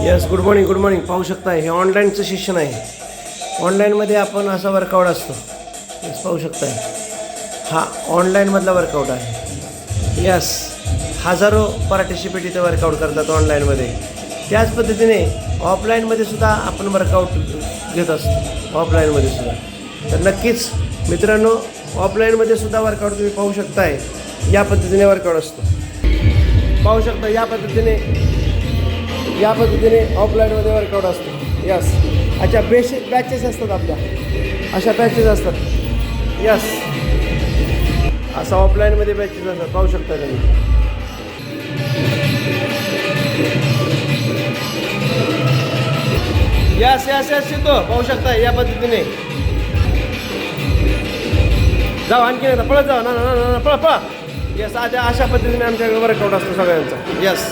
Yes, good morning. पाहू शकता हे ऑनलाईनचं शिक्षण आहे. ऑनलाईनमध्ये आपण असा वर्कआउट असतो. यस, पाहू शकताय हा ऑनलाईनमधला वर्कआउट आहे. यस, हजारो पार्टिसिपेट इथं वर्कआउट करतात ऑनलाईनमध्ये. त्याच पद्धतीने ऑफलाईनमध्ये सुद्धा आपण वर्कआउट घेत असतो. ऑफलाईनमध्ये सुद्धा तर नक्कीच मित्रांनो, ऑफलाईनमध्ये सुद्धा वर्कआउट तुम्ही पाहू शकताय. या पद्धतीने वर्कआउट असतो. पाहू शकता या पद्धतीने ऑफलाईनमध्ये वर्कआउट असतो. यस, अच्छा बॅचेस असतात आपल्या, अशा बॅचेस असतात. यस, असा ऑफलाईनमध्ये बॅचेस असतात. पाहू शकता तुम्ही. यस येतो. पाहू शकता या पद्धतीने. जाऊ आणखी नाही, पळत जाऊ ना पळा. यस, अशा पद्धतीने आमच्याकडे वर्कआउट असतो सगळ्यांचा. यस.